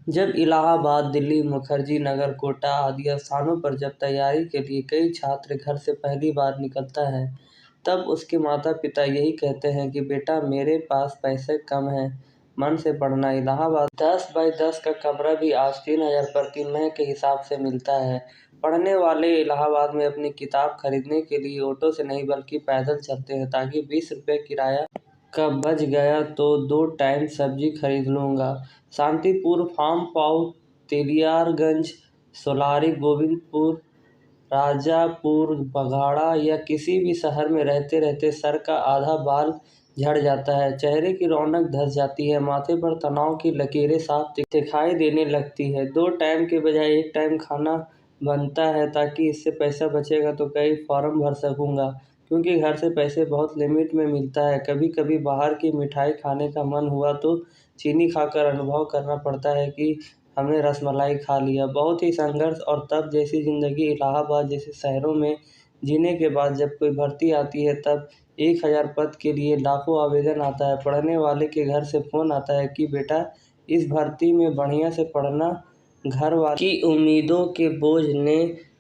जब इलाहाबाद, दिल्ली, मुखर्जी नगर, कोटा आदि स्थानों पर जब तैयारी के लिए कोई छात्र घर से पहली बार निकलता है, तब उसके माता-पिता यही कहते हैं कि बेटा मेरे पास पैसे कम हैं, मन से पढ़ना। इलाहाबाद 10 बाई 10 का कमरा भी आज 3000 प्रति माह के हिसाब से मिलता है। पढ़ने वाले इलाहाबाद में अपनी किताब खरीदने के लिए ऑटो से नहीं बल्कि पैदल चलते हैं ताकि 20 रुपये किराया का बच गया तो 2 टाइम सब्जी खरीद लूँगा। शांतिपुर, फार्म पाऊ, तेलियारगंज, सोलारी, गोविंदपुर, राजापुर, बघाड़ा या किसी भी शहर में रहते रहते सर का आधा बाल झड़ जाता है, चेहरे की रौनक धस जाती है, माथे पर तनाव की लकीरें साफ दिखाई देने लगती है। 2 टाइम के बजाय 1 टाइम खाना बनता है ताकि इससे पैसा बचेगा तो कई फॉर्म भर सकूँगा, क्योंकि घर से पैसे बहुत लिमिट में मिलता है। कभी-कभी बाहर की मिठाई खाने का मन हुआ तो चीनी खाकर अनुभव करना पड़ता है कि हमने रसमलाई खा लिया। बहुत ही संघर्ष और तप जैसी ज़िंदगी इलाहाबाद जैसे शहरों में जीने के बाद जब कोई भर्ती आती है तब 1000 पद के लिए लाखों आवेदन आता है। पढ़ने वाले के घर से फ़ोन आता है कि बेटा इस भर्ती में बढ़िया से पढ़ना। घर वालों की उम्मीदों के बोझ ने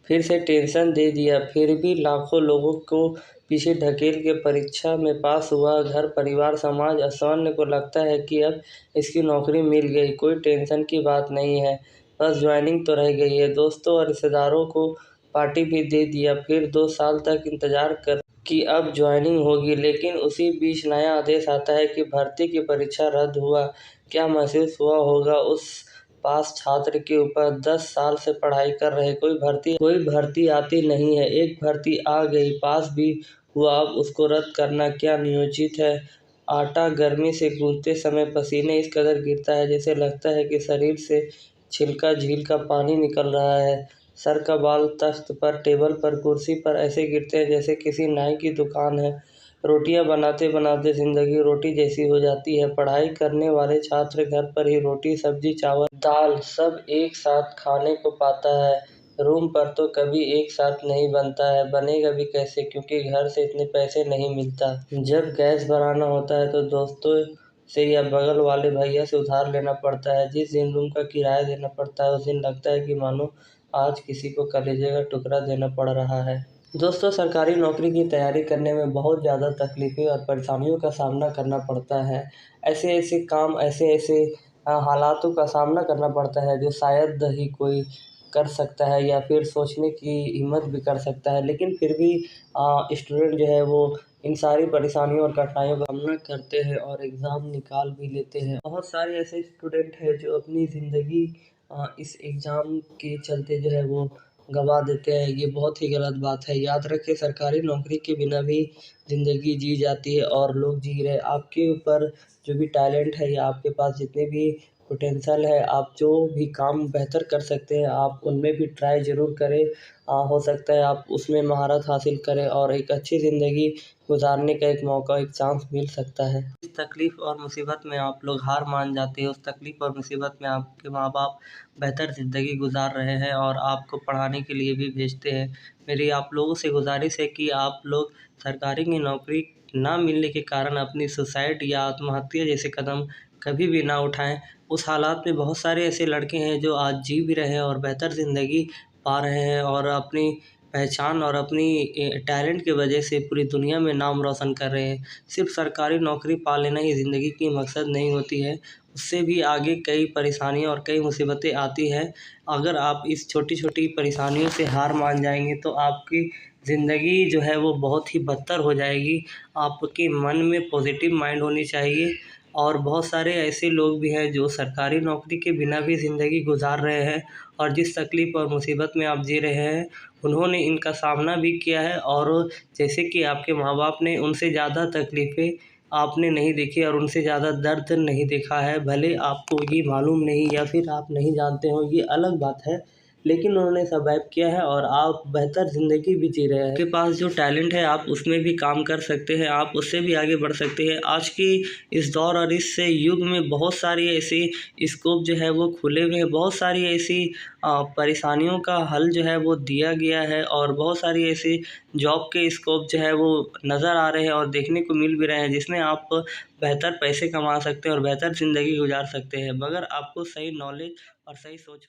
फिर से टेंशन दे दिया, फिर भी लाखों लोगों को पीछे ढकेल के परीक्षा में पास हुआ। घर परिवार समाज असमान्य को लगता है कि अब इसकी नौकरी मिल गई, कोई टेंशन की बात नहीं है, बस ज्वाइनिंग तो रह गई है। दोस्तों और रिश्तेदारों को पार्टी भी दे दिया, फिर 2 साल तक इंतजार कर कि अब ज्वाइनिंग होगी, लेकिन उसी बीच नया आदेश आता है कि भर्ती की परीक्षा रद्द हुआ। क्या महसूस हुआ होगा उस पास छात्र के ऊपर 10 साल से पढ़ाई कर रहे कोई भर्ती आती नहीं है, एक भर्ती आ गई, पास भी हुआ, अब उसको रद्द करना क्या नियोजित है। आटा गर्मी से गूंथते समय पसीने इस कदर गिरता है जैसे लगता है कि शरीर से छिलका झील का पानी निकल रहा है। सर का बाल तख्त पर, टेबल पर, कुर्सी पर ऐसे गिरते हैं जैसे किसी नाई की दुकान है। रोटियां बनाते बनाते ज़िंदगी रोटी जैसी हो जाती है। पढ़ाई करने वाले छात्र घर पर ही रोटी, सब्जी, चावल, दाल सब एक साथ खाने को पाता है। रूम पर तो कभी एक साथ नहीं बनता है, बनेगा भी कैसे क्योंकि घर से इतने पैसे नहीं मिलता। जब गैस भराना होता है तो दोस्तों से या बगल वाले भैया से उधार लेना पड़ता है। जिस दिन रूम का किराया देना पड़ता है उस दिन लगता है कि मानो आज किसी को कलेजे का टुकड़ा देना पड़ रहा है। दोस्तों, सरकारी नौकरी की तैयारी करने में बहुत ज़्यादा तकलीफ़ें और परेशानियों का सामना करना पड़ता है। ऐसे-ऐसे काम, ऐसे-ऐसे हालातों का सामना करना पड़ता है जो शायद ही कोई कर सकता है या फिर सोचने की हिम्मत भी कर सकता है। लेकिन फिर भी स्टूडेंट जो है वो इन सारी परेशानियों और कठिनाइयों का सामना करते हैं और एग्ज़ाम निकाल भी लेते हैं। बहुत सारे ऐसे स्टूडेंट हैं जो अपनी ज़िंदगी इस एग्ज़ाम के चलते जो है वो गँवा देते हैं। ये बहुत ही गलत बात है। याद रखें, सरकारी नौकरी के बिना भी ज़िंदगी जी जाती है और लोग जी रहे हैं। आपके ऊपर जो भी टैलेंट है या आपके पास जितने भी पोटेंशियल है, आप जो भी काम बेहतर कर सकते हैं, आप उनमें भी ट्राई ज़रूर करें। हो सकता है आप उसमें महारत हासिल करें और एक अच्छी ज़िंदगी गुज़ारने का एक मौका, एक चांस मिल सकता है। इस तकलीफ़ और मुसीबत में आप लोग हार मान जाते हैं, उस तकलीफ़ और मुसीबत में आपके माँ-बाप बेहतर ज़िंदगी गुज़ार रहे हैं और आपको पढ़ाने के लिए भी भेजते हैं। मेरी आप लोगों से गुज़ारिश है कि आप लोग सरकारी की नौकरी ना मिलने के कारण अपनी सुसाइड या आत्महत्या जैसे कदम कभी भी ना उठाएँ। उस हालात में बहुत सारे ऐसे लड़के हैं जो आज जी भी रहे हैं और बेहतर ज़िंदगी पा रहे हैं और अपनी पहचान और अपनी टैलेंट की वजह से पूरी दुनिया में नाम रोशन कर रहे हैं। सिर्फ़ सरकारी नौकरी पा लेना ही ज़िंदगी की मकसद नहीं होती है, उससे भी आगे कई परेशानियाँ और कई मुसीबतें आती हैं। अगर आप इस छोटी-छोटी परेशानियों से हार मान जाएँगे तो आपकी ज़िंदगी जो है वो बहुत ही बदतर हो जाएगी। आपके मन में पॉज़िटिव माइंड होनी चाहिए और बहुत सारे ऐसे लोग भी हैं जो सरकारी नौकरी के बिना भी ज़िंदगी गुज़ार रहे हैं और जिस तकलीफ़ और मुसीबत में आप जी रहे हैं, उन्होंने इनका सामना भी किया है और जैसे कि आपके माँ-बाप ने उनसे ज़्यादा तकलीफ़ें आपने नहीं देखी और उनसे ज़्यादा दर्द नहीं देखा है। भले आपको ये मालूम नहीं या फिर आप नहीं जानते हो, ये अलग बात है, लेकिन उन्होंने सर्वाइव किया है और आप बेहतर ज़िंदगी भी जी रहे हैं। आपके पास जो टैलेंट है आप उसमें भी काम कर सकते हैं, आप उससे भी आगे बढ़ सकते हैं। आज की इस दौर और इस युग में बहुत सारी ऐसी स्कोप जो है वो खुले हुए हैं, बहुत सारी ऐसी परेशानियों का हल जो है वो दिया गया है और बहुत सारी ऐसी जॉब के स्कोप जो है वो नज़र आ रहे हैं और देखने को मिल भी रहे हैं, जिसमें आप बेहतर पैसे कमा सकते हैं और बेहतर ज़िंदगी गुजार सकते हैं, मगर आपको सही नॉलेज और सही सोच